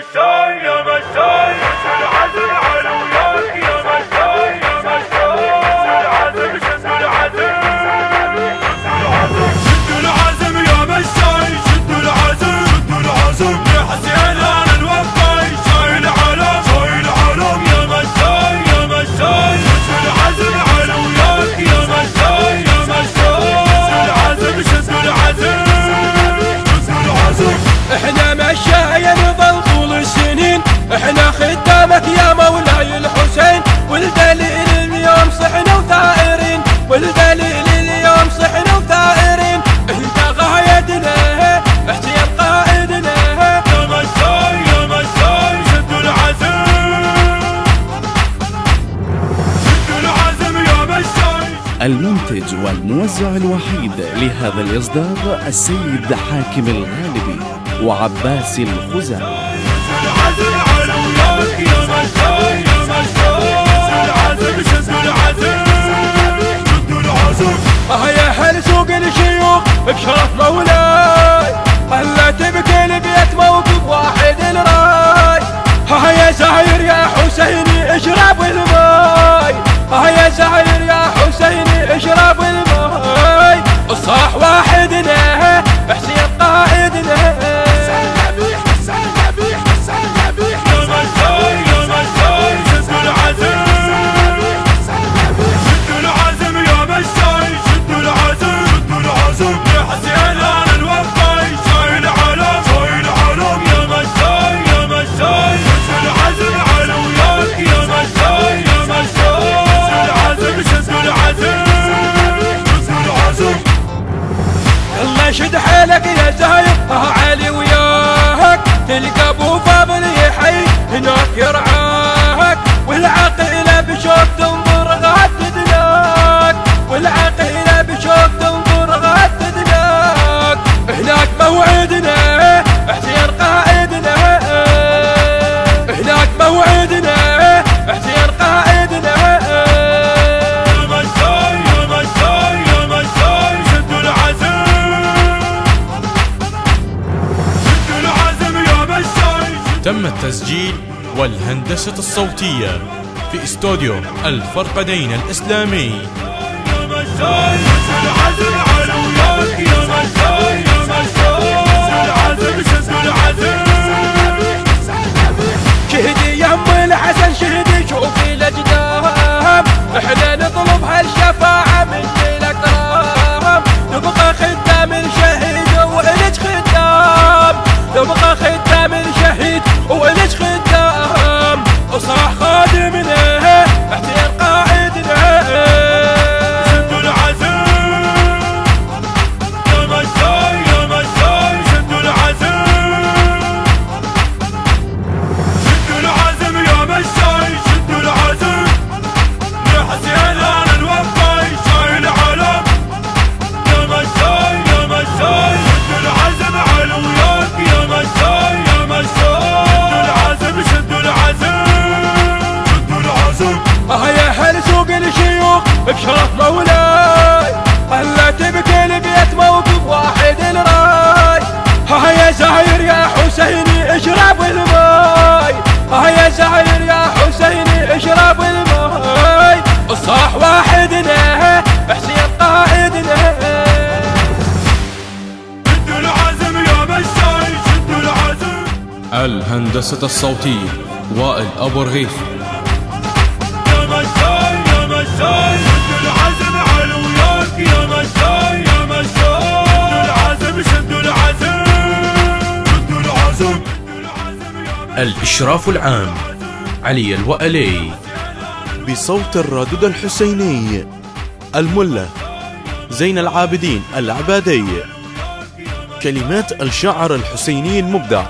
مشاي يا مشاي العزم على وياك يا مشاي يا مشاي العزم شد العزم شد العزم يا مشاي شد العزم شد العزم يا حسين انا الوفاي شايل علم يا مشاي يا مشاي شد العزم على وياك يا مشاي يا مشاي العزم شد العزم احنا مشايين نظل طول السنين، احنا خدامك يا مولاي الحسين، والدليل اليوم صحنا وثائرين، والدليل اليوم صحنا وثائرين، انت غايتنا احتيال قائدنا يا مشاي يا مشاي شد العزم شد العزم يا مشاي. المنتج والموزع الوحيد لهذا الإصدار السيد حاكم الغالبي وعباس الخزاعي. العزم على وياك يا مشاي يا مشاي العزم شد العزم شد العزم. يا هل سوق الشيوخ بشرف مولاي، هلا تبكي البيت موقف واحد الراي، يا زهير يا حسيني اشرب الماي، يا زهير يا حسيني اشرب الماي، الصاح واحدنا حسين قائدنا يا مشاي يا مشاي شد العزم شد العزم يا مشاي شد العزم شد العزم يا حسين انا الوفاي شايل علم يا مشاي يا مشاي شد العزم على وياك يا مشاي يا مشاي العزم شد العزم شد العزم. الله يشد حيلك يا زهير علي وياك، تلقى ابو فاضل يحيي هناك يرعاك، والعقيله بشوق تنظر غددناك، والعقيله بشوق تنظر غددناك، هناك موعدنا حسين قائدنا، هناك موعدنا حسين قائدنا. يا مشاي يا مشاي يا مشاي شد العزم شد العزم يا مشاي. تم التسجيل والهندسة الصوتية في استوديو الفرقدين الإسلامي. يا مشاي شد العزم على وياك يا مشاي يا مشاي العزم شد العزم. شهدي يم الحسن شهدي شوفي الاجدام، احنا نطلب هالشفاعة من جيلك رام، نبقى خدام الشهيد وإلك خدام، نبقى خدام الشهيد وإلك خدام، وصاح خادمنا احتيال قائدنا شد العزم يا مشاي يا مشاي شد العزم شد العزم يا مشاي شد العزم يا حسين انا الوفاي شايل علم يا مشاي يا مشاي شد العزم على وياك يا مشاي يا مشاي شد العزم شد العزم. يا هل سوق الشيوخ بشرف مولاي، هلا تبكي البيت موقف واحد الراي، يا زهير يا حسيني اشرب الماي، يا زهير يا حسيني اشرب الماي، الصاح واحدنا حسين قائدنا. شد العزم يا مشاي شد العزم. الهندسة الصوتية وائل أبو رغيف. يا مشاي يا مشاي شد العزم على وياك يا مشاي يا مشاي شد العزم شد العزم شد العزم. الإشراف العام علي الوألي. بصوت الرادود الحسيني الملا زين العابدين العبادي. كلمات الشاعر الحسيني المبدع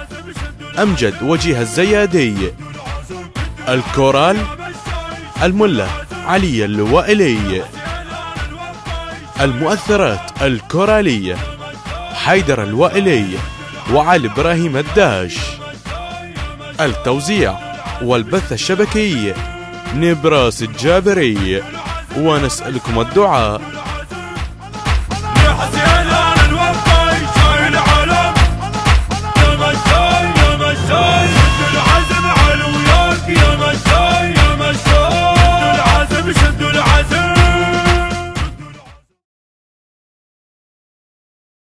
أمجد وجيه الزيادي. الكورال الملا علي الوائلي. المؤثرات الكورالية حيدر الوائلي وعلي إبراهيم الداش. التوزيع والبث الشبكي نبراس الجابري. ونسألكم الدعاء.